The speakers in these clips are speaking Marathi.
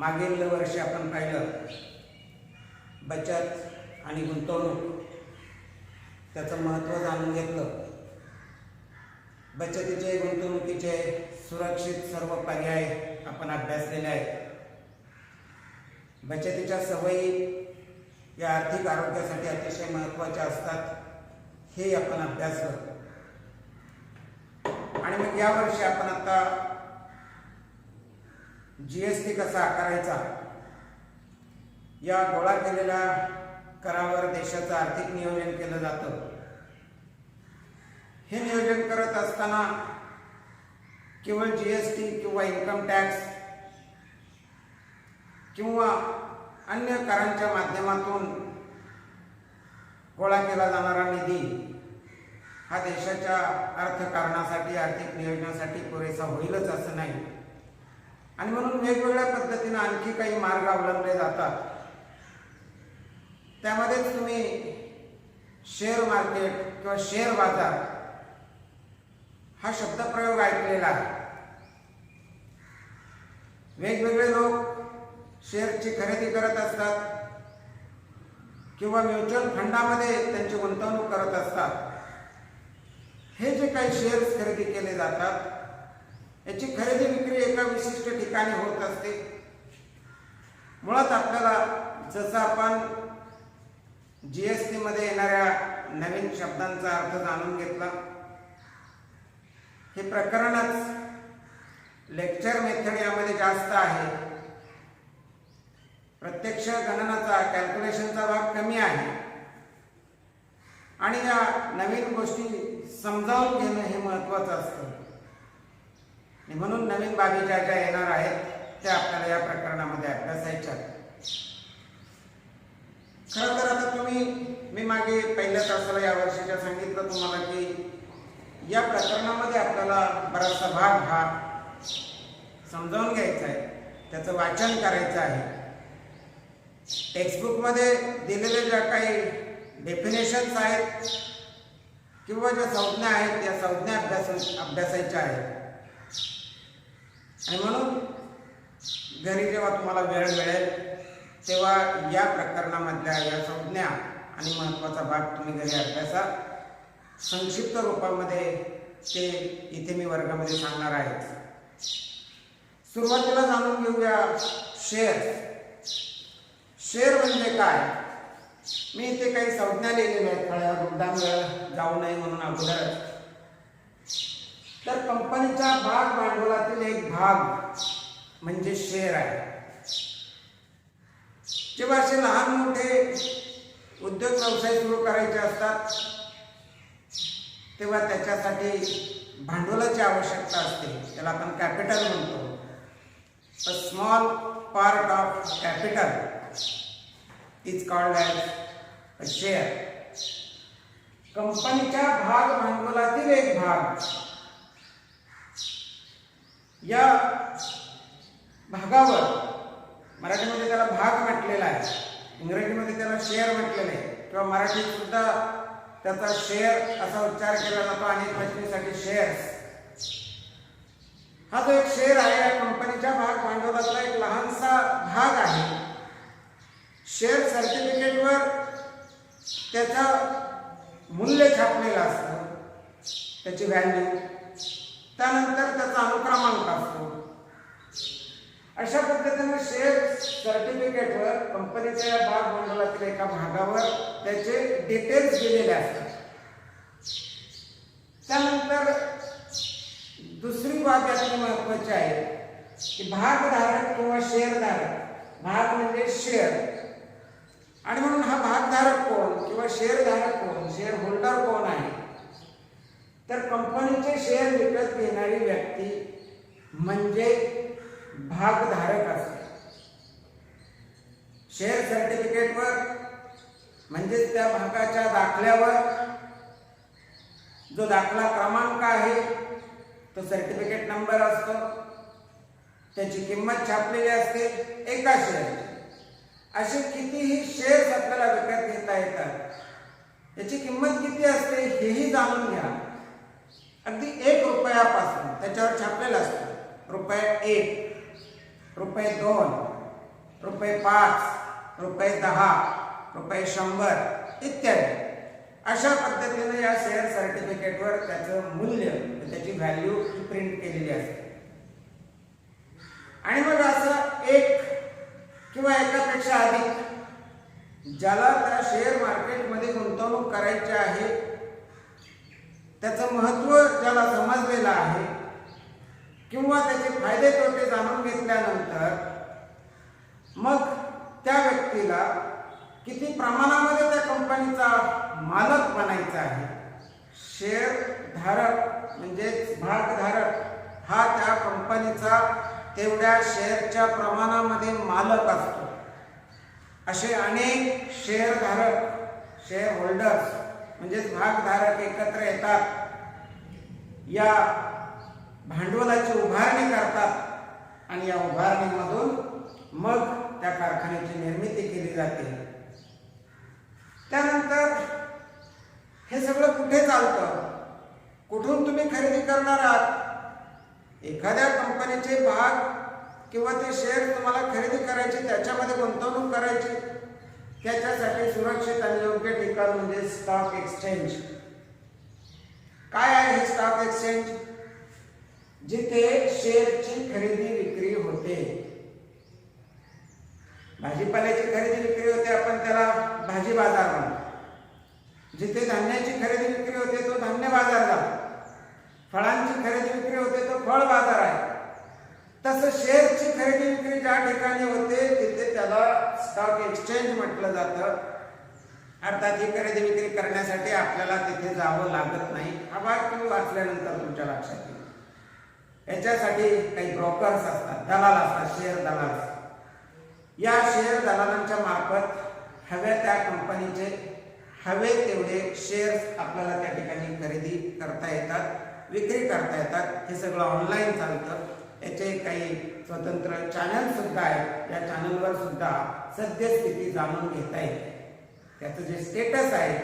मागील वर्षी आपण पाहिलं बचत आणि गुंतवणूक त्याचं महत्त्व जाणून घेतलं. बचतीचे गुंतवणुकीचे सुरक्षित सर्व पर्याय आपण अभ्यासलेले आहेत. बचतीच्या सवयी या आर्थिक आरोग्यासाठी अतिशय महत्त्वाच्या असतात हे आपण अभ्यासलं. आणि मग यावर्षी आपण आता GST कसा आकारायचा या गोळा केलेल्या करावर देशाचं आर्थिक नियोजन केलं जातं. हे नियोजन करत असताना केवळ GST किंवा इन्कम टॅक्स किंवा अन्य करांच्या माध्यमातून गोळा केला जाणारा निधी हा देशाच्या अर्थकारणासाठी आर्थिक नियोजनासाठी पुरेसा होईलच असं नाही. आणि म्हणून वेगवेगळ्या पद्धतीने आणखी काही मार्ग अवलंबले जातात. त्यामध्येच तुम्ही शेअर मार्केट किंवा शेअर बाजार हा शब्दप्रयोग ऐकलेला आहे. वेगवेगळे लोक शेअरची खरेदी करत असतात किंवा म्युच्युअल फंडामध्ये त्यांची गुंतवणूक करत असतात. हे जे काही शेअर्स खरेदी केले जातात याची खरेदी विक्री एका विशिष्ट ठिकाणी होत असते. मुळात आपल्याला जसं आपण GST मध्ये येणाऱ्या नवीन शब्दांचा अर्थ जाणून घेतला, हे प्रकरणच लेक्चर मेथड यामध्ये जास्त आहे. प्रत्यक्ष गणनाचा कॅल्क्युलेशनचा भाग कमी आहे आणि या नवीन गोष्टी समजावून घेणं हे महत्त्वाचं असतं. म्हणून नवीन बाबी ज्या ज्या येणार आहेत त्या आपल्याला या प्रकरणामध्ये अभ्यासायच्या. खरं तर आता मी मागे पहिल्या तासाला या वर्षीच्या सांगितलं तुम्हाला की या प्रकरणामध्ये आपल्याला बराचसा भाग हा समजावून घ्यायचा आहे, त्याचं वाचन करायचं आहे. टेक्स्टबुकमध्ये दिलेल्या ज्या काही डेफिनेशन्स आहेत किंवा ज्या संज्ञा आहेत त्या संज्ञा अभ्यासायच्या आहेत. आणि म्हणून घरी जेव्हा तुम्हाला वेळ मिळेल तेव्हा या प्रकरणामधल्या या संज्ञा आणि महत्त्वाचा भाग तुम्ही घरी अभ्यासा. संक्षिप्त रूपामध्ये ते इथे मी वर्गामध्ये सांगणार आहे. सुरुवातीला जाणून घेऊया शेअर. शेअर म्हणजे काय? मी इथे काही संज्ञा लिहिलेल्या आहेत, फळ्यावर मुद्दाम वेळ जाऊ नये म्हणून अगोदरच. तर कंपनीच्या भाग भांडवलातील एक भाग म्हणजे शेअर आहे. जेव्हा असे लहान मोठे उद्योग व्यवसाय सुरू करायचे असतात तेव्हा त्याच्यासाठी भांडवलाची आवश्यकता असते. त्याला आपण कॅपिटल म्हणतो. A small part of capital is called as a share. कंपनीच्या भाग भांडवलातील एक भाग, या भागावर मराठीमध्ये त्याला भाग म्हटलेला आहे, इंग्रजीमध्ये त्याला शेअर म्हटलेलं आहे किंवा मराठीत सुद्धा त्याचा शेअर असा उच्चार केला जातो अनेक पत्नीसाठी शेअर्स. हा जो एक शेअर आहे या कंपनीच्या भाग भांडवलातला एक लहानसा भाग आहे. शेअर सर्टिफिकेटवर त्याचं मूल्य छापलेलं असतं, त्याची व्हॅल्यू, त्यानंतर त्याचा अनुक्रमांक असतो. अशा पद्धतीने शेअर सर्टिफिकेटवर कंपनीच्या या भाग भांडवलातील एका भागावर त्याचे डिटेल्स दिलेले असतात. त्यानंतर दुसरी बाब याची महत्त्वाची आहे की भागधारक किंवा शेअरधारक. भाग म्हणजे शेअर आणि म्हणून हा भागधारक कोण किंवा शेअरधारक कोण, शेअर होल्डर कोण आहे? तर कंपनीचे शेअर विकत घेणारी व्यक्ती म्हणजे भागधारक असते. शेअर सर्टिफिकेटवर म्हणजे त्या भागाच्या दाखल्यावर जो दाखला क्रमांक आहे तो सर्टिफिकेट नंबर असतो. त्याची किंमत छापलेली असते एका शेअरची. असे कितीही शेअर्स आपल्याला विकत घेता येतात. याची किंमत किती असते हेही जाणून घ्या. अगदी 1 रुपयापासून त्याच्यावर छापलेलं असतं ₹1, ₹2, ₹5, ₹10, ₹100 इत्यादी अशा पद्धतीने या शेअर सर्टिफिकेटवर त्याचं मूल्य, त्याची व्हॅल्यू प्रिंट केलेली असते. आणि मग असं एक किंवा एकापेक्षा अधिक ज्याला त्या शेअर मार्केटमध्ये गुंतवणूक करायची आहे, त्याचं महत्त्व ज्याला समजलेलं आहे किंवा त्याचे फायदे तोटे जाणून घेतल्यानंतर मग त्या व्यक्तीला किती प्रमाणामध्ये त्या कंपनीचा मालक बनायचा आहे. शेअर धारक म्हणजेच भागधारक हा त्या कंपनीचा तेवढ्या शेअरच्या प्रमाणामध्ये मालक असतो. असे अनेक शेअरधारक, शेअर होल्डर्स म्हणजेच भागधारक एकत्र येतात, या भांडवलाची उभारणी करतात आणि या उभारणीमधून मग त्या कारखान्याची निर्मिती केली जाते. त्यानंतर हे सगळं कुठे चालतं, कुठून तुम्ही खरेदी करणार आहात. एखाद्या कंपनीचे भाग किंवा ते शेअर तुम्हाला खरेदी करायचे, त्याच्यामध्ये गुंतवणूक करायची, त्याच्यासाठी सुरक्षित आणि योग्य ठिकाण म्हणजे स्टॉक एक्सचेंज. काय आहे हे स्टॉक एक्सचेंज? जिथे शेअरची खरेदी विक्री होते. भाजीपाल्याची खरेदी विक्री होते, आपण त्याला भाजी बाजार म्हणतो. जिथे धान्याची खरेदी विक्री होते तो धान्य बाजार झाला. फळांची खरेदी विक्री होते तो फळ बाजार आहे. तसं शेअरची खरेदी विक्री ज्या ठिकाणी होते तिथे त्याला स्टॉक एक्सचेंज म्हटलं जातं. अर्थात ही खरेदी विक्री करण्यासाठी आपल्याला तिथे जावं लागत नाही. हा भाग तुम्ही वाचल्यानंतर तुमच्या लक्षात येईल. याच्यासाठी काही ब्रोकर्स असतात, दलाल असतात, शेअर दलाल. या शेअर दलालांच्या मार्फत हव्या त्या कंपनीचे हवे तेवढे शेअर्स आपल्याला त्या ठिकाणी खरेदी करता येतात, विक्री करता येतात. हे सगळं ऑनलाईन चालतं. याचे काही स्वतंत्र चॅनल सुद्धा आहेत. या चॅनलवर सुद्धा सद्यस्थिती जाणून घेता येते. त्याचं जे स्टेटस आहे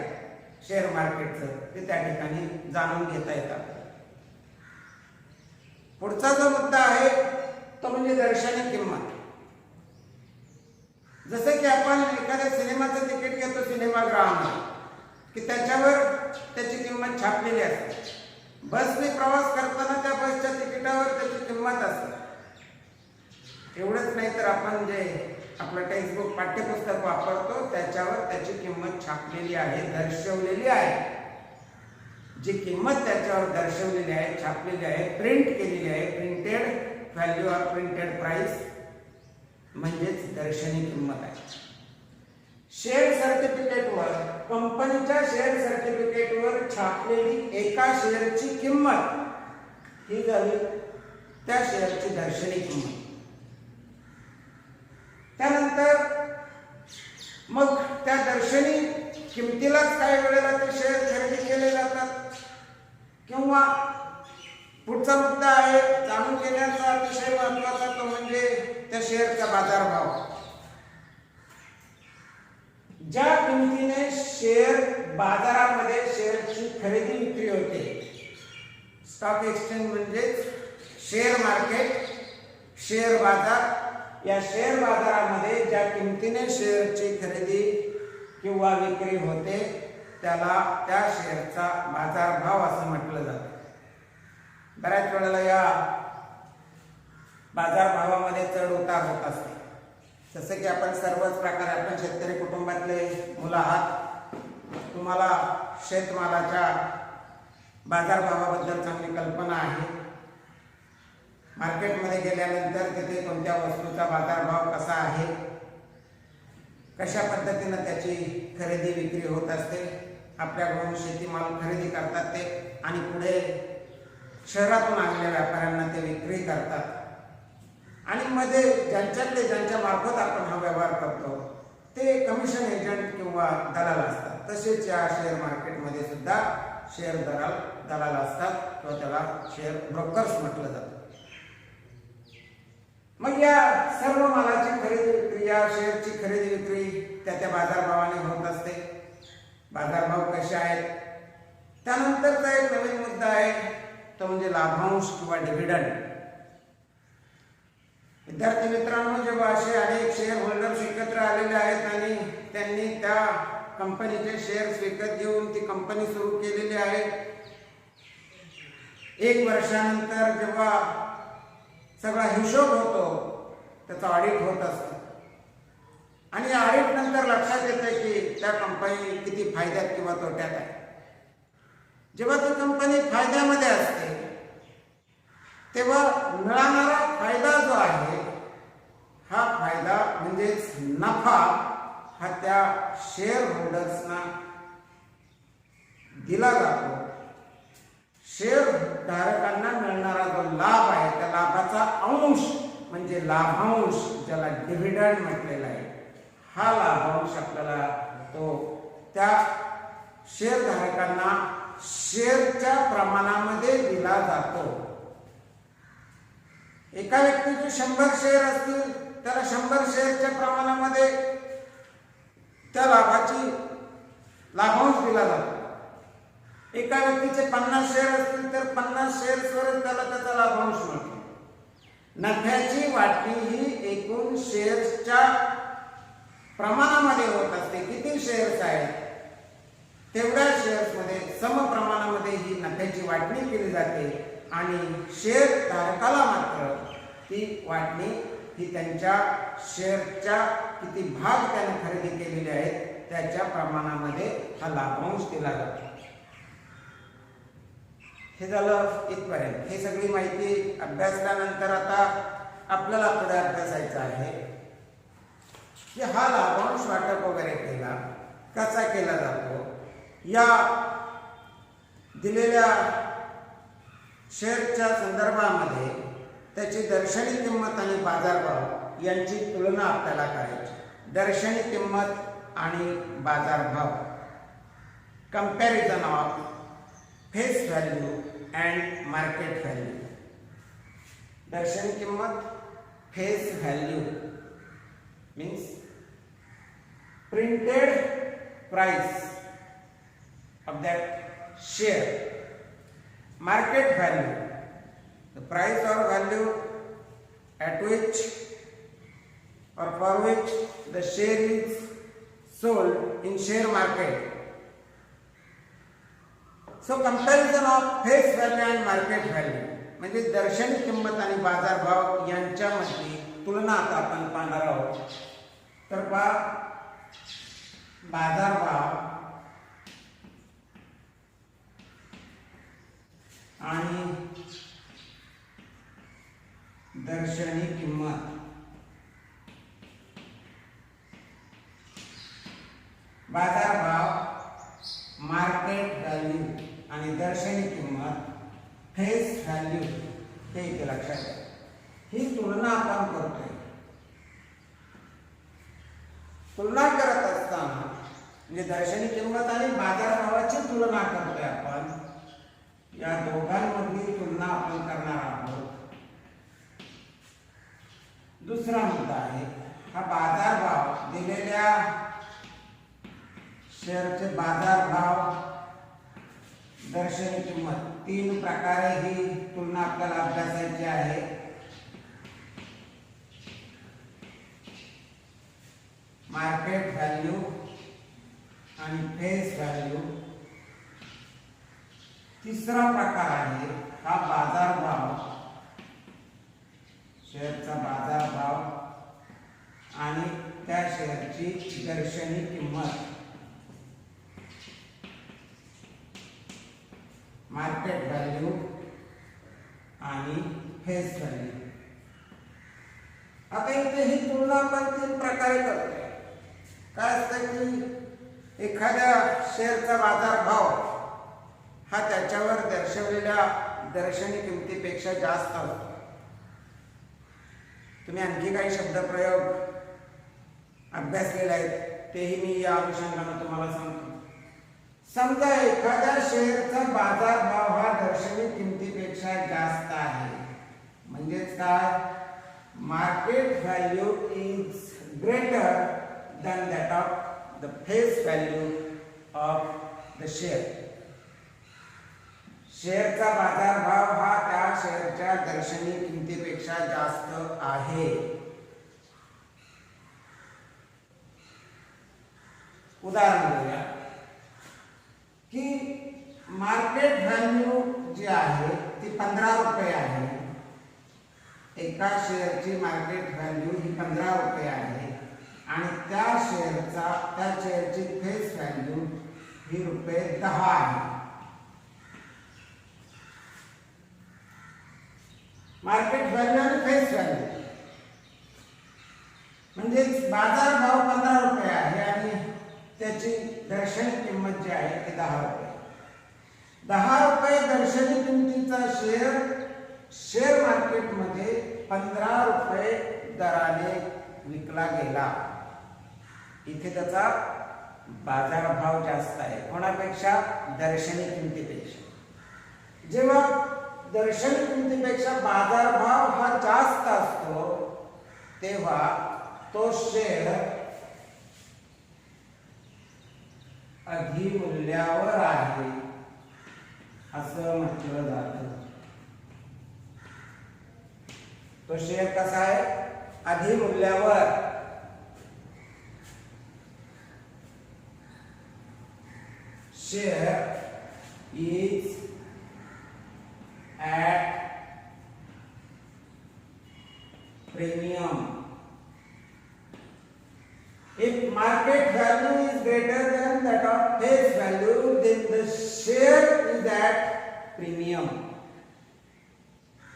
शेअर मार्केटचं ते त्या ठिकाणी जाणून घेता येतात. पुढचा जो मुद्दा आहे तो म्हणजे दर्शनी किंमत. जसं की आपण एखाद्या सिनेमाचं तिकीट घेतो सिनेमागृहामध्ये की त्याच्यावर त्याची किंमत छापलेली असते. बसने प्रवास करताना त्या बसच्या तिकिटावर त्याची किंमत असते. एवढंच नाही तर आपण जे आपलं टेक्स्टबुक पाठ्यपुस्तक वापरतो त्याच्यावर त्याची किंमत छापलेली आहे, दर्शवलेली आहे. जी किंमत त्याच्यावर दर्शवलेली आहे, छापलेली आहे, प्रिंट केलेली आहे, printed value or printed price म्हणजेच दर्शनी किंमत आहे. शेअर सर्टिफिकेटवर, कंपनीच्या शेअर सर्टिफिकेटवर छापलेली एका शेअरची किंमत ही झाली त्या शेअरची दर्शनी किंमत. त्यानंतर मग त्या दर्शनी किमतीलाच काही वेळेला ते शेअर खरेदी केले जातात. किंवा पुढचा मुद्दा आहे जाणून घेण्याचा अतिशय महत्त्वाचा, तो म्हणजे त्या शेअरचा बाजारभाव. ज्या किमतीने शेअर बाजारामध्ये शेअरची खरेदी विक्री होते, स्टॉक एक्सचेंज म्हणजे शेअर मार्केट, शेअर बाजार. या शेअर बाजारामध्ये ज्या किमतीने शेअरची खरेदी किंवा विक्री होते त्याला त्या शेअरचा बाजारभाव असं म्हटलं जातं. बऱ्याच वेळेला या बाजारभावामध्ये चढ उतार होत असते. जसं की आपण सर्वच प्रकारे, आपण शेतकरी कुटुंबातले मुलं आहात, तुम्हाला शेतमालाच्या बाजारभावाबद्दल चांगली कल्पना आहे. मार्केटमध्ये गेल्यानंतर तिथे कोणत्या वस्तूचा बाजारभाव कसा आहे, कशा पद्धतीनं त्याची खरेदी विक्री होत असते. आपल्याकडून शेतीमाल खरेदी करतात ते आणि पुढे शहरातून आलेल्या व्यापाऱ्यांना ते विक्री करतात. आणि मध्ये ज्यांच्या मार्फत आपण हा व्यवहार करतो ते कमिशन एजंट किंवा दलाल असतात. तसेच या शेअर मार्केटमध्ये सुद्धा शेअर दलाल असतात किंवा त्याला शेअर ब्रोकर्स म्हटलं जातं. मग या सर्व मालाची खरेदी विक्री, या शेअरची खरेदी विक्री त्या बाजारभावाने होत असते. बाजारभाव कसे आहेत? त्यानंतरचा एक नवीन मुद्दा आहे तो म्हणजे लाभांश किंवा डिव्हिडंड. विद्यार्थी मित्रांनो, जेव्हा असे अनेक शेअर होल्डर्स एकत्र आलेले आहेत आणि त्यांनी त्या कंपनीचे शेअर्स विकत घेऊन ती कंपनी सुरू केलेली आहे, 1 वर्षानंतर जेव्हा सगळा हिशोब होतो त्याचा ऑडिट होत असतो आणि ऑडिट नंतर लक्षात येते की त्या कंपनी किती फायद्यात किंवा तोट्यात आहे. जेव्हा ती कंपनी फायद्यामध्ये असते तेव्हा मिळणारा फायदा जो आहे, हा फायदा म्हणजेच नफा, हा त्या शेअर होल्डर्सना दिला जातो. शेअर धारकांना मिळणारा जो लाभ आहे, त्या लाभाचा अंश म्हणजे लाभांश, ज्याला डिव्हिडंड म्हटलेला आहे, हा लाभांश आपल्याला तो त्या शेअर धारकांना शेअरच्या प्रमाणामध्ये दिला जातो. एका व्यक्तीचे 100 शेअर असतील, त्याला 100 शेअरच्या प्रमाणामध्ये त्या लाभाची लाभांश दिला जातो. एका व्यक्तीचे 50 शेअर असतील तर 50 शेअर्सवर त्याला त्याचा लाभांश मिळतो. नफ्याची वाटणी ही एकूण शेअर्सच्या प्रमाणामध्ये होत असते. किती शेअर्स आहेत तेवढ्या शेअर्समध्ये समप्रमाणामध्ये ही नफ्याची वाटणी केली जाते आणि शेअर धारकाला मात्र ती वाटणी ही त्यांच्या शेअरच्या किती भाग त्याने खरेदी केलेले आहेत त्याच्या प्रमाणामध्ये हा लाभांश दिला जातो. हे झालं इथपर्यंत. हे सगळी माहिती अभ्यासल्यानंतर आता आपल्याला पुढे अभ्यासायचं आहे की हा लाभांश वाटप वगैरे केला कसा केला जातो. या दिलेल्या शेअरच्या संदर्भामध्ये त्याची दर्शनी किंमत आणि बाजारभाव यांची तुलना आपल्याला करायची. दर्शनी किंमत आणि बाजारभाव, comparison of face value and market value. दर्शनी किंमत, face value means printed price of that share. Market value, the price or value at which or for which the share is sold in share market. So comparison of face value and market value म्हणजे दर्शनी किंमत आणि बाजारभाव यांच्यामध्ये तुलना आता आपण पाहणार आहोत. तर बाजारभाव आणि दर्शनी किंमत. बाजारभाव, मार्केट व्हॅल्यू आणि दर्शनी किंमत, फेस व्हॅल्यू, हे इथे लक्षात घ्या. ही तुलना आपण करतोय. तुलना करत असताना म्हणजे दर्शनी किंमत आणि बाजारभावाची तुलना करतोय आपण. या दोघांमधली तुलना आपण करणार आहोत. दुसरा मुद्दा आहे हा बाजारभाव. दिलेल्या शेअरचे बाजारभाव, दर्शनी किंमत, 3 प्रकारे ही तुलना आपल्याला अभ्यासायची आहे. मार्केट व्हॅल्यू आणि फेस व्हॅल्यू. तिसरा प्रकार आहे हा बाजारभाव, शेअरचा बाजारभाव आणि त्या शेअरची दर्शनी किंमत. मार्केट व्हॅल्यू आणि फेस व्हॅल्यू. आता इथे ही तुलना आपण 3 प्रकारे करतोय. काय असतं की एखाद्या शेअरचा बाजारभाव हा त्याच्यावर दर्शवलेल्या दर्शनी किमतीपेक्षा जास्त असतो. तुम्ही आणखी काही शब्दप्रयोग अभ्यासलेले आहेत तेही मी या अनुषंगाने तुम्हाला सांगतो. समजा एखाद्या शेअरचा बाजारभाव हा दर्शनी किमतीपेक्षा जास्त आहे, म्हणजेच काय, market value is greater than that of the face value of the share. शेअरचा बाजारभाव हा त्या शेअर शेअरच्या दर्शनी किमतीपेक्षा जास्त आहे. उदाहरण घेऊया की मार्केट व्हॅल्यू जी आहे ती 15 रुपये आहे. एका शेअरची मार्केट व्हॅल्यू ही 15 रुपये आहे आणि त्या शेअरची फेस व्हॅल्यू ही ₹10 आहे. मार्केट व्हॅल्यू आणि फेस व्हॅल्यू म्हणजे बाजार भाव 15 रुपये आहे आणि त्याची दर्शनी किंमत जी आहे ती 10 रुपये. 10 रुपये दर्शनी किंमतीचा शेअर मार्केटमध्ये 15 रुपये दराने विकला गेला. इथे त्याचा बाजारभाव जास्त आहे. कोणापेक्षा? दर्शनी किंमतीपेक्षा. जेव्हा दर्शनी किंमतीपेक्षा बाजारभाव हा जास्त असतो तेव्हा तो शेअर अधिमूल्यावर आहे असं म्हटलं जातं. तो शेअर कसा आहे? अधिमूल्यावर. Share is at premium. If market value is greater than that of face value, then the share is at premium.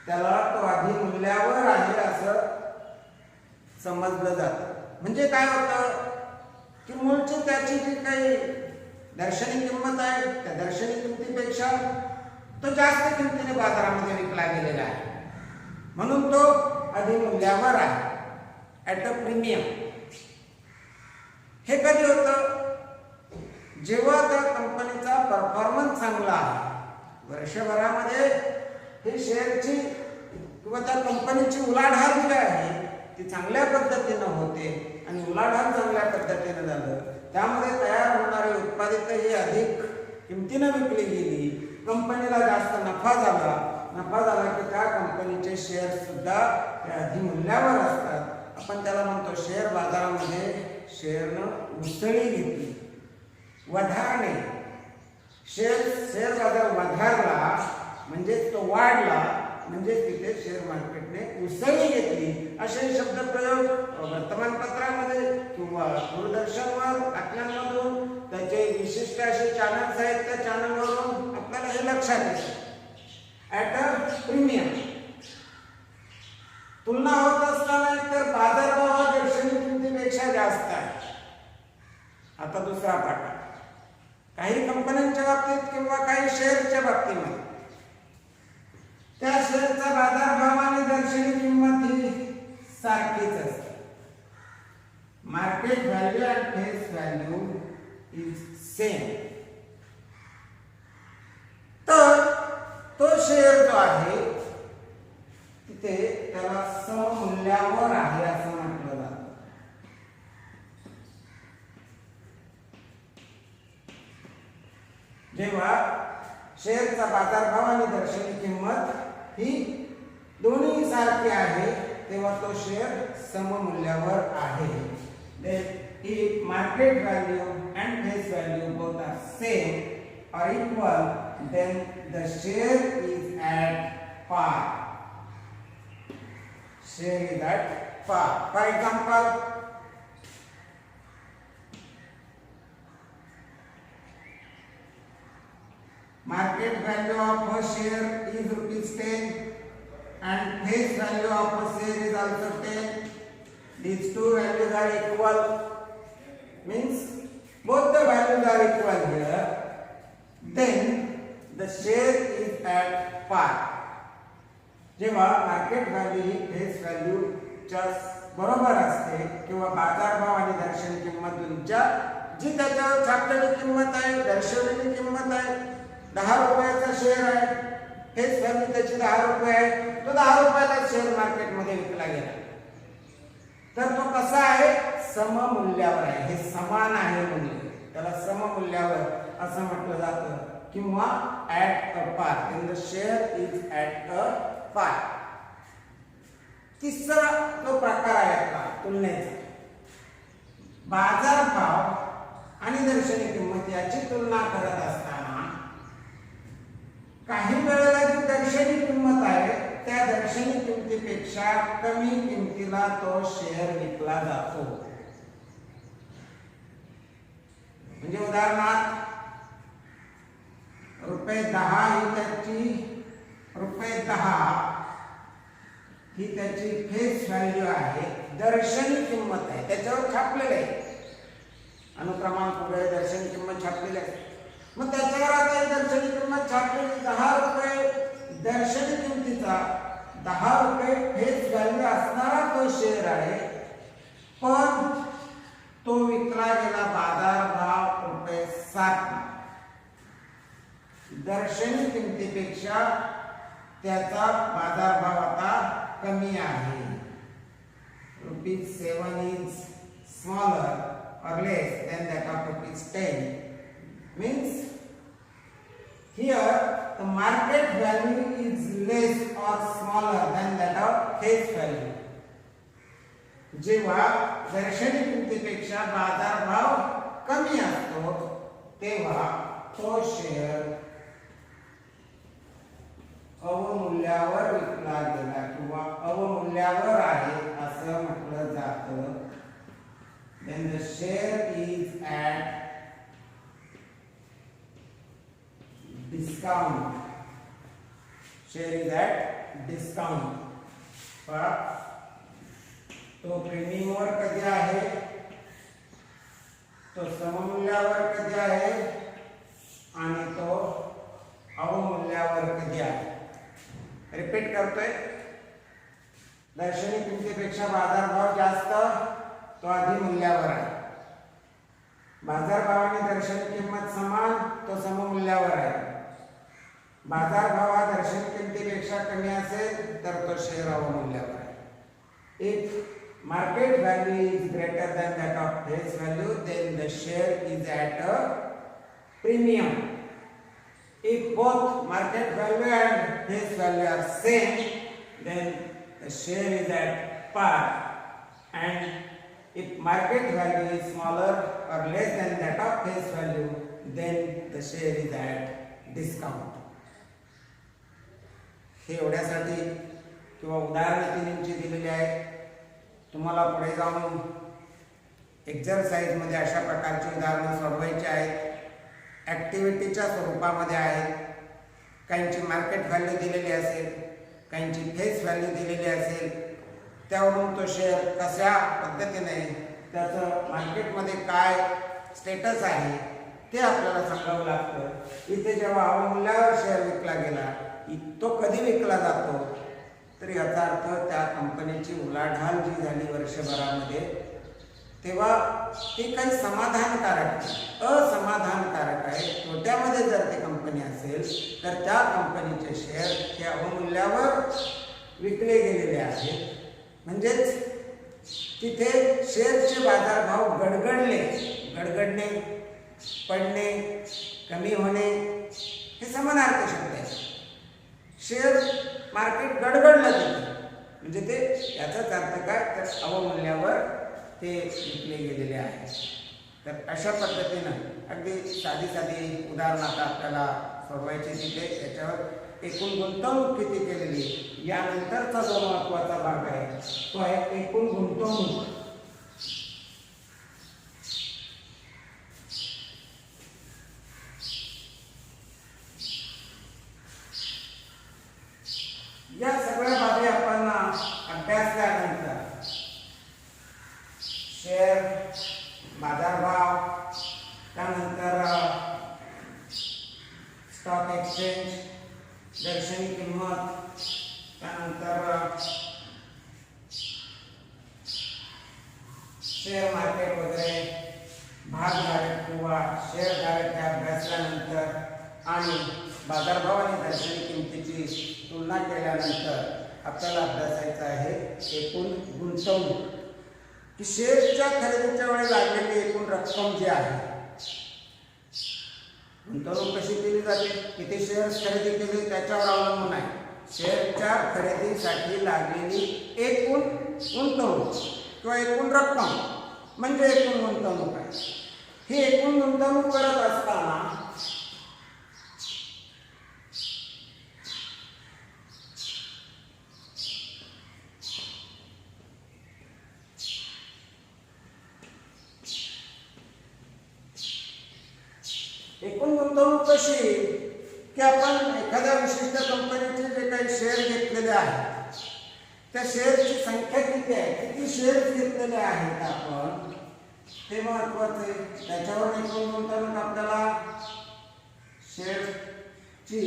त्याला तो अधिमूल्यावर आहे असं समजलं जातं. म्हणजे काय होतं की मूळची त्याची जी काही दर्शनी किंमत आहे त्या दर्शनी किंमतीपेक्षा तो जास्त किमतीने बाजारामध्ये विकला गेलेला आहे म्हणून तो अधिमूल्यावर आहे, ॲट अ प्रीमियम. हे कधी होतं? जेव्हा त्या कंपनीचा परफॉर्मन्स चांगला आहे. वर्षभरामध्ये हे शेअरची किंवा त्या कंपनीची उलाढाल जी आहे ती चांगल्या पद्धतीनं होते आणि उलाढाल चांगल्या पद्धतीनं झालं त्यामध्ये तयार होणारी उत्पादितही अधिक किमतीनं विकली गेली. कंपनीला जास्त नफा झाला की त्या कंपनीचे शेअर सुद्धा अधिमूल्यावर असतात. आपण त्याला म्हणतो शेअर बाजारामध्ये शेअरनं उसळी घेतली, वधारणे. शेअर बाजार वधारला म्हणजे तो वाढला म्हणजे तिथे शेअर मार्केटने उसळी घेतली. असे शब्दप्रयोग वर्तमानपत्रामध्ये किंवा दूरदर्शनवर बातम्यांमधून त्याचे विशिष्ट असे चॅनल्स आहेत त्या चॅनलवरून आपल्याला हे लक्षात येतं. At a premium. तुलना होत असताना तर बाजारभाव हा दर्शनी किंमतीपेक्षा जास्त आहे. आता दुसरा पाठ. काही कंपन्यांच्या बाबतीत किंवा काही शेअरच्या बाबतीमध्ये त्या शेअरचा बाजारभाव आणि दर्शनी किंमत ही सारखीच असते. Market value and face value is same. तर तो शेअर जो आहे तिथे त्याला सममूल्यावर आहे असं म्हटलं जातं. जेव्हा शेअरचा बाजारभाव आणि दर्शनी किंमत ही दोन्ही सारखी आहे तेव्हा तो शेअर सममूल्यावर आहे. If market value and face value both are same or equal, then the share is at par. Share is at par. For example, market value of a share is ₹10 and face value of a share is also 10. These two values are equal, means both the values are equal here, then the share is at par. जेव्हा मार्केट व्हॅल्यू ही फेस व्हॅल्यूच्या बरोबर असते किंवा बाजारभाव आणि दर्शनी किंमत दोनच्या जी त्याच्यावर छापलेली किंमत आहे दर्शवलेली किंमत आहे 10 रुपयाचा शेअर आहे, फेस व्हॅल्यू त्याची 10 रुपये आहे, तो 10 रुपयाला शेअर मार्केटमध्ये विकला गेला. तर तो कसा आहे? सममूल्यावर आहे. हे समान आहे म्हणजे त्याला सममूल्यावर असं म्हटलं जातं किंवा ॲट अ पार. The share is at a पाय. तिसरा जो प्रकार आहे आपला तुलनेचा, बाजारभाव आणि दर्शनी किंमत याची तुलना करत असताना काही वेळेला जी दर्शनी किंमत आहे त्या दर्शनी किमतीपेक्षा कमी किमतीला तो शेअर विकला जातो. म्हणजे उदाहरणार्थ ₹10 ही त्याची फेस व्हॅल्यू आहे, दर्शनी किंमत आहे, त्याच्यावर छापलेलं आहे, अनुक्रमांक वगैरे दर्शनी किंमत छापलेली आहे. मग त्याच्यावर आता दर्शनी किंमत छापलेली ₹10 दर्शनी किमतीचा, ₹10 फेस व्हॅल्यू असणारा तो शेअर आहे, पण तो विकला गेला बाजारभाव ₹7. दर्शनी किमतीपेक्षा त्याचा बाजारभाव आता कमी आहे. ₹7 is smaller or less than that of ₹10. Means here the market value is less or smaller than that of face value. जेव्हा दर्शनी किमतीपेक्षा बाजारभाव कमी असतो तेव्हा तो शेअर अवमूल्यावर विकला गेला किंवा अवमूल्यावर आहे असं म्हटलं जातं. Then the share is at discount. Share is at discount. तो प्रीमियमवर कधी आहे, तो सममूल्यावर कधी आहे आणि तो अवमूल्यावर कधी आहे. रिपीट करतोय, दर्शनी किमतीपेक्षा बाजारभाव जास्त, तो आधी मूल्यावर आहे. बाजारभाव आणि दर्शनी किंमत समान, तो सममूल्यावर आहे. बाजारभाव हा दर्शनी किमतीपेक्षा कमी असेल तर तो शेअर अवमूल्यावर आहे. If market value is greater than that of face value, then the share is at a premium. If both market value and face value are same, then the share is at par. And if market value is smaller or less than that of face value, then the share is at discount. हे एवढ्यासाठी किंवा उदाहरण 3 इंची दिलेली आहे. तुम्हाला पुढे जाऊन एक्झरसाइज मध्ये अशा प्रकारची उदाहरणं सोडवायची आहेत. ॲक्टिव्हिटीच्या स्वरूपामध्ये आहेत. काहींची मार्केट व्हॅल्यू दिलेली असेल, काहींची फेस व्हॅल्यू दिलेली असेल, त्यावरून तो शेअर कशा पद्धतीने त्याचं मार्केटमध्ये काय स्टेटस आहे ते आपल्याला सांगावं लागतं. इथे जेव्हा अवमूल्यावर शेअर विकला गेला, तो कधी विकला जातो, तर याचा अर्थ त्या कंपनीची उलाढाल जी झाली वर्षभरामध्ये तेव्हा ती काही समाधानकारक असमाधानकारक आहे. तोट्यामध्ये जर ती कंपनी असेल तर त्या कंपनीचे शेअर त्या अवमूल्यावर विकले गेलेले आहेत. म्हणजेच तिथे शेअरचे बाजारभाव गडगडणे, पडणे, कमी होणे हे समानार्थी शब्द आहेत. शेअर मार्केट गडगडलं तिथे म्हणजे ते याचाच अर्थ काय, तर अवमूल्यावर ते विकले गेलेले आहे. तर अशा पद्धतीनं अगदी साधी उदाहरणं आता आपल्याला सोडवायची तिथे. त्याच्यावर एकूण गुंतवणूक किती केलेली यानंतरचा जो महत्त्वाचा भाग आहे तो आहे एकूण गुंतवणूक. या सगळ्या बाबी आपण अभ्यासल्यानंतर शेअर बाजारभाव, त्यानंतर स्टॉक एक्सचेंज, दर्शनी किंमत, त्यानंतर शेअर मार्केट वगैरे, भागधारक किंवा शेअरधारक हे अभ्यासल्यानंतर आणि बाजारभाव आणि दर्शनी किमतीची तुलना केल्यानंतर आपल्याला अभ्यासायचं आहे एकूण गुंतवणूक. की शेअरच्या खरेदीच्या वेळी लागलेली एकूण रक्कम जी आहे, गुंतवणूक कशी केली जाते, किती शेअर्स खरेदी केली त्याच्यावर अवलंबून आहे. शेअरच्या खरेदीसाठी लागलेली एकूण गुंतवणूक किंवा एकूण रक्कम म्हणजे एकूण गुंतवणूक आहे. ही एकूण गुंतवणूक करत असताना एकूण गुंतवणूक कशी की आपण एखाद्या विशिष्ट कंपनीचे जे काही शेअर घेतलेले आहेत त्या शेअरची संख्या किती आहे, किती शेअर घेतलेले आहेत आपण, ते महत्वाचे. त्याच्यावर एकूण गुंतवणूक आपल्याला शेअरची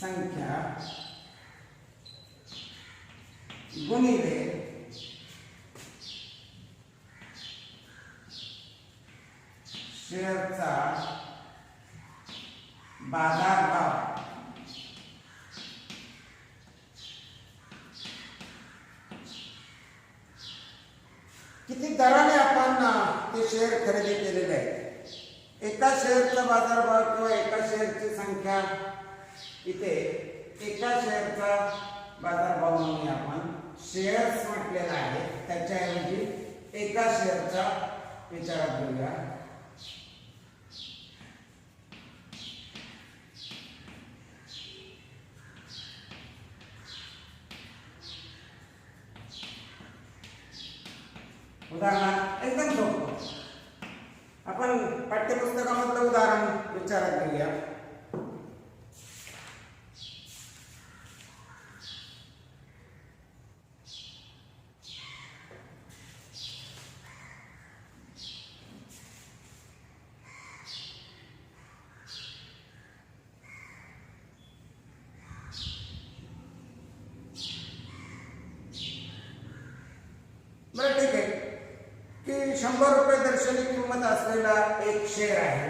संख्या गुणिले शेअरचा बाजारभाव किती दराने आपण ते शेअर खरेदी केलेले आहे. एका शेअरचा बाजारभाव किंवा एका शेअरची संख्या इथे एका शेअरचा बाजारभाव म्हणून आपण शेअर्स म्हटलेला आहे, त्याच्याऐवजी एका शेअरचा विचारात घेऊया. उदाहरण एकदम सोपं, आपण पाठ्यपुस्तकामधलं उदाहरण विचारात घेऊया. बरं ठीक आहे की 100 रुपये दर्शनी किंमत असलेला एक शेअर आहे.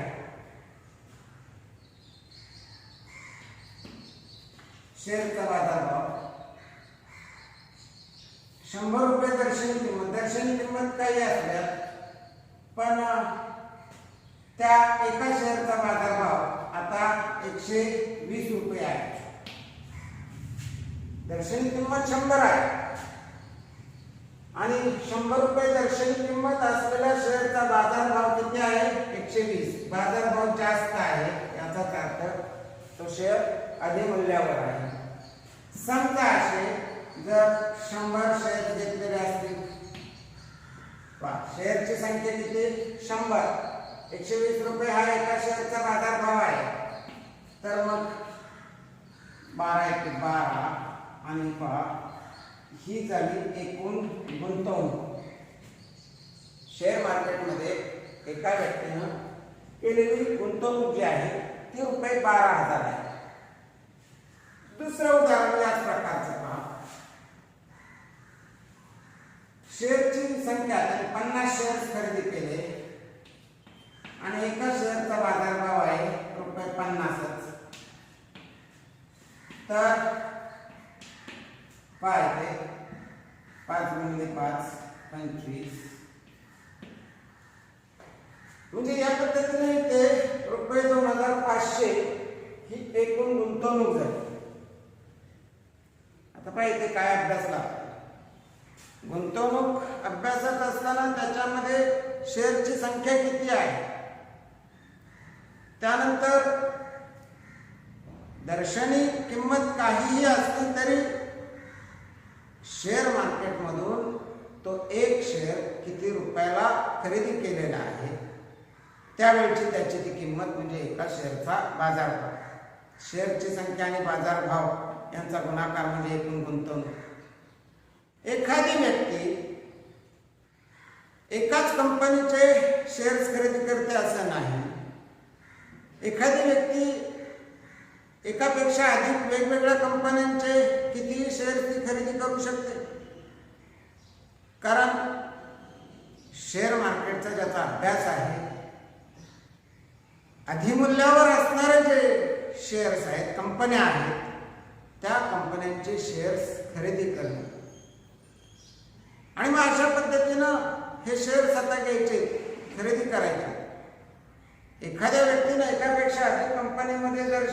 शेअरचा बाजारभाव 100 रुपये दर्शनी किंमत काही असल्या पण त्या एका शेअरचा बाजारभाव आता 120 रुपये आहे. दर्शनी किंमत 100 आहे आणि 100 रुपये दर्शनी किंमत असलेल्या शेअरचा बाजारभाव किती आहे, 120. बाजारभाव जास्त आहे याचाच अर्थ तो शेअर अधिमूल्यावर आहे. समजा असे जर 100 शेअर घेतलेले असतील, शेअरची संख्या किती 100, 120 रुपये हा एका शेअरचा बाजारभाव आहे. तर मग 12 × 12 आणि पहा ही झाली एकूण गुंतवणूक. शेअर मार्केटमध्ये एका व्यक्तीनं केलेली गुंतवणूक जी आहे ती रुपये 12,000 आहे. दुसरं उदाहरण याच प्रकारचं पहा. शेअरची संख्या त्याने 50 शेअर्स खरेदी केले आणि एका शेअरचा बाजारभाव आहे रुपये 50च. तर काय ते 5 × 5 25, म्हणजे या पद्धतीने ते रुपये 2,500 ही एकूण गुंतवणूक झाली. आता पाहिजे काय अभ्यास लागतो. गुंतवणूक अभ्यासात असताना त्याच्यामध्ये शेअरची संख्या किती आहे, त्यानंतर दर्शनी किंमत काहीही असली तरी शेअर मार्केटमधून तो एक शेअर किती रुपयाला खरेदी केलेला आहे त्यावेळची त्याची ती किंमत म्हणजे एका शेअरचा बाजारभाव. शेअरची संख्या आणि बाजारभाव यांचा गुणाकार म्हणजे एकूण गुंतवणूक. एखादी व्यक्ती एकाच कंपनीचे शेअर्स खरेदी करते असं नाही. एखादी व्यक्ती एकापेक्षा अधिक वेगवेगळ्या कंपन्यांचे कितीही शेअर्स ती खरेदी करू शकते. कारण शेअर मार्केटचा ज्याचा अभ्यास आहे, अधिमूल्यावर असणारे जे शेअर्स आहेत, कंपन्या आहेत, त्या कंपन्यांचे शेअर्स खरेदी करणे आणि मग अशा पद्धतीनं हे शेअर्स आता घ्यायचे, खरेदी करायचे. एखाद्या व्यक्तीने एकापेक्षा अधिक कंपनीमध्ये जर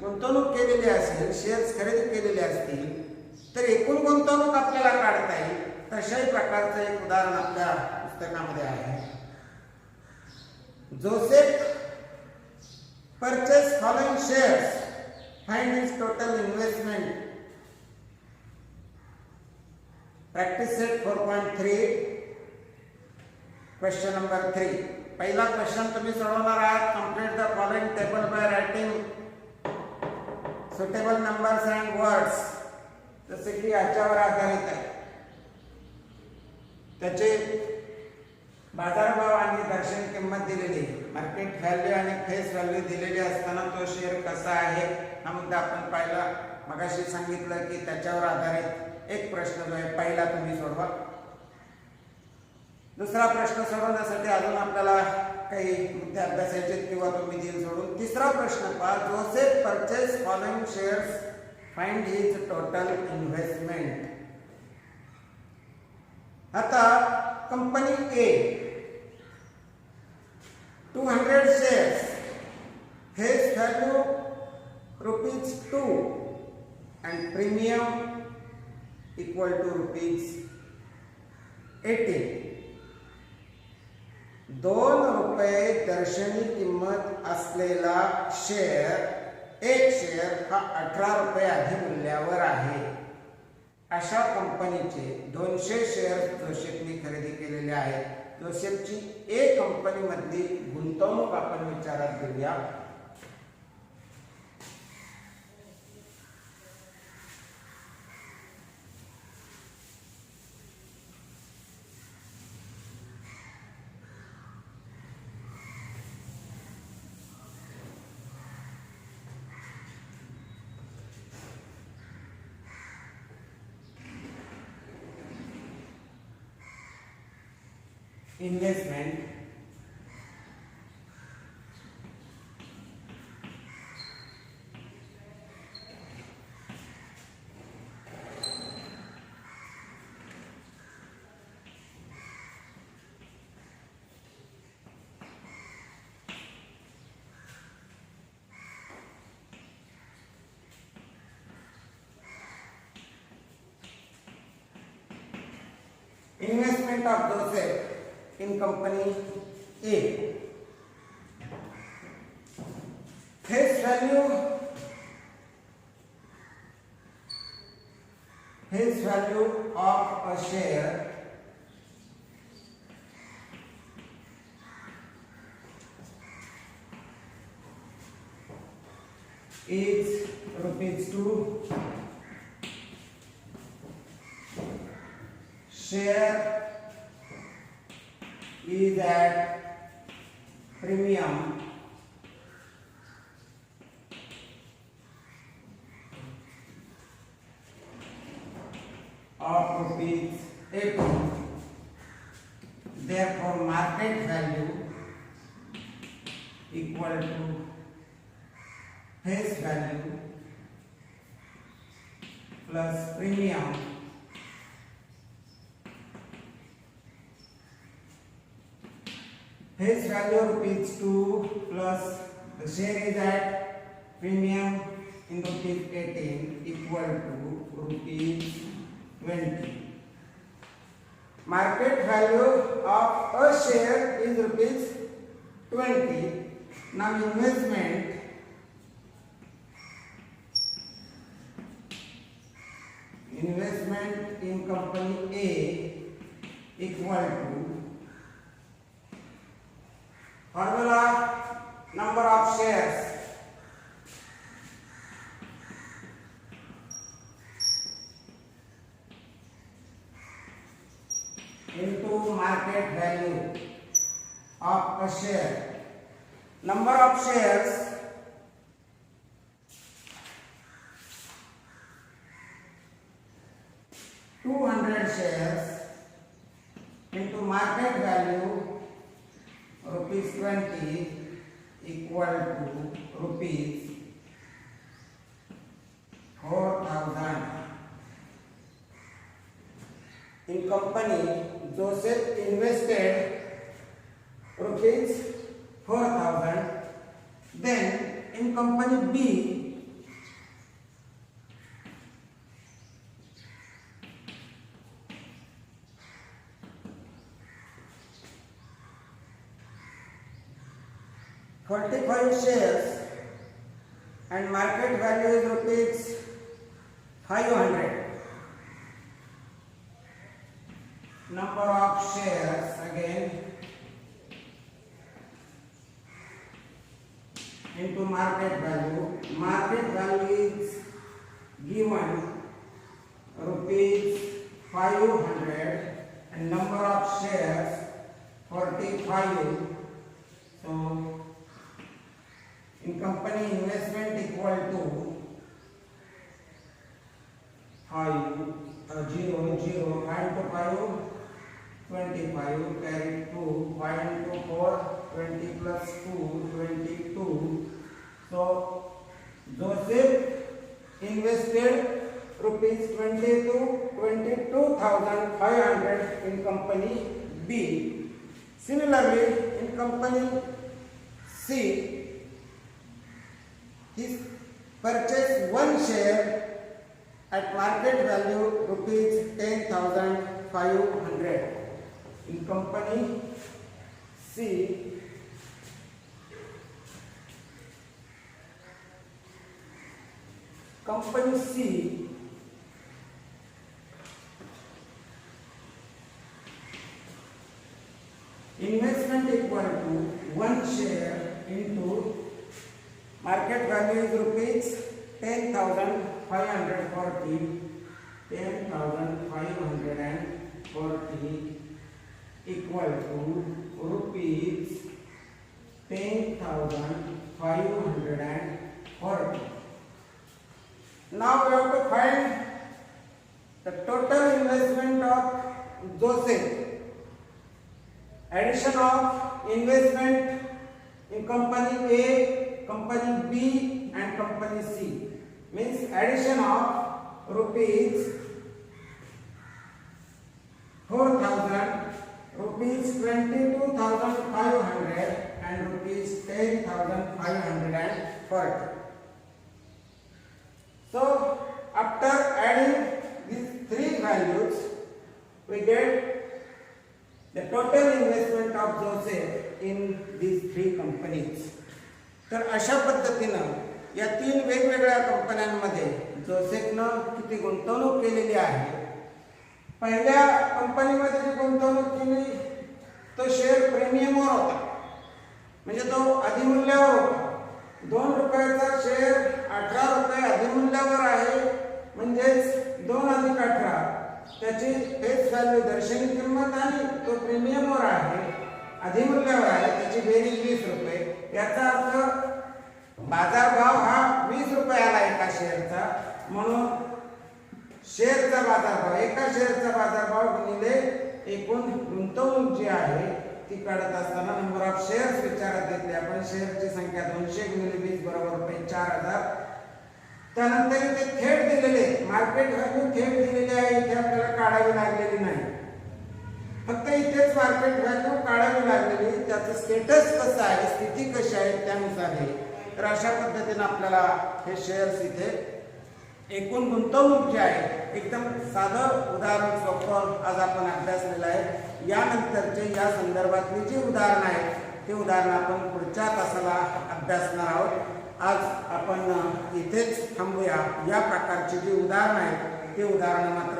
गुंतवणूक केलेली असेल, शेअर्स खरेदी केलेले असतील तर एकूण गुंतवणूक आपल्याला काढता येईल. तशाही प्रकारचं एक उदाहरण आपल्या पुस्तकामध्ये आहे. Joseph purchase following shares, find his total investment. Practice set 4.3 question number 3. पहिला क्वेश्चन तुम्ही सोडवणार आहात. Complete the following table by writing suitable numbers and words. जसे की याच्यावर आधारित आहे. त्याचे बाजारभाव आणि दर्शनी किंमत दिलेली, मार्केट व्हॅल्यू आणि फेस व्हॅल्यू दिलेली असताना तो शेअर कसा आहे हा मुद्दा आपण पाहिला. मगाशी सांगितलं की त्याच्यावर आधारित एक प्रश्न जो आहे पहिला तुम्ही सोडवा. दुसरा प्रश्न सोडवण्यासाठी अजून आपल्याला काही मुद्दे अभ्यासायचे किंवा तुम्ही दिल सोडून. तिसरा प्रश्न पहा. Joseph purchase following shares, find his total investment. आता company A 200 shares, face value ₹2 and premium equal to ₹18. ₹2 दर्शनी किंमत असलेला एक शेअर हा ₹18 अधिमूल्यावर आहे. अशा कंपनीचे 200 शेअर्स जोसेफने खरेदी केलेले आहेत. जोसेफची ए कंपनीमधली गुंतवणूक आपण विचारात घेऊया. Investment of Joseph in company A. Face value of a share is ₹2. Share is at premium of ₹18. Therefore, market value equal to face value plus premium face value ₹2 plus the share is at premium in ₹18 equal to ₹20. Market value of a share is ₹20. Now investment in company A equal to formula number of shares into market value of a share. Number of shares shares into market value ₹20 equal to ₹4,000. In company, Joseph invested ₹4,000. Then in company B, 25 shares and market value is rupees 500. Number of shares again into market value. Market value is given rupees 500 and number of shares 45. So in company investment equal to 5 into 5 25 carry 2 5 into 4 20 plus 2 22. So Joseph invested rupees 22,500 in company B. Similarly, in company C, he purchased one share at market value rupees 10,500. In company C, investment equal to one share into market value is rupees 10,540 equal to rupees 10,540. Now we have to find the total investment of Joseph. Addition of investment in company A, company B and company C means addition of rupees 4,000, rupees 22,500 and rupees 10,540. So after adding these three values we get the total investment of Joseph in these three companies. तर अशा पद्धतीनं या तीन वेगवेगळ्या कंपन्यांमध्ये जोसेफनं किती गुंतवणूक केलेली आहे. पहिल्या कंपनीमध्ये जी गुंतवणूक केली तो शेअर प्रीमियमवर होता, म्हणजे तो अधिमूल्यावर होता. 2 रुपयाचा शेअर 18 रुपये अधिमूल्यावर आहे, म्हणजेच 2 अधिक 18 त्याची फेस व्हॅल्यू दर्शनी किंमत आणि तो प्रीमियमवर आहे, अधिमूल्यावर आहे, त्याची बेरीज 20 रुपये. याचा अर्थ बाजारभाव हा 20 रुपये आला एका शेअरचा, म्हणून शेअरचा बाजारभाव एका शेअरचा बाजारभाव गुणिले एकूण गुंतवणूक जी आहे ती काढत असताना नंबर ऑफ शेअर्स विचारात घेतले आपण. शेअरची संख्या 200 गुणिले 20 बरोबर रुपये 4000. त्यानंतर इथे थेट दिलेले मार्केट व्हॅल्यू थेट दिलेली आहे, इथे आपल्याला काढावी लागलेली नाही, फक्त इथेच मार्केट व्हॅल्यू काढावी लागलेली. त्याचं स्टेटस कसं आहे, स्थिती कशी आहे त्यानुसार आहे. तर अशा पद्धतीने आपल्याला हे शेअर्स इथे एकूण गुंतवणूक जी आहे एकदम साधं उदाहरण सोपं आज आपण अभ्यासलेलं आहे. यानंतरचे या संदर्भातली जी उदाहरणं आहेत ते उदाहरण आपण पुढच्या तासाला अभ्यासणार आहोत. आज आपण इथेच थांबूया. या प्रकारची जी उदाहरणं आहेत ते उदाहरणं मात्र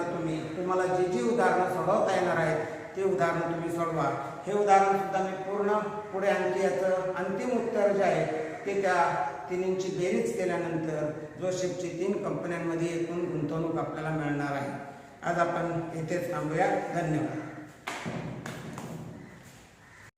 तुम्हाला जी उदाहरणं सोडवता येणार आहेत ते उदाहरणं तुम्ही सोडवा. हे उदाहरण सुद्धा मी पूर्ण पुढे आणखी याचं अंतिम उत्तर जे आहे ते त्या तिन्हींची बेरीज केल्यानंतर जोसेफची 3 कंपन्यांमध्ये एकूण गुंतवणूक आपल्याला मिळणार आहे. आज आपण इथेच थांबूया. धन्यवाद.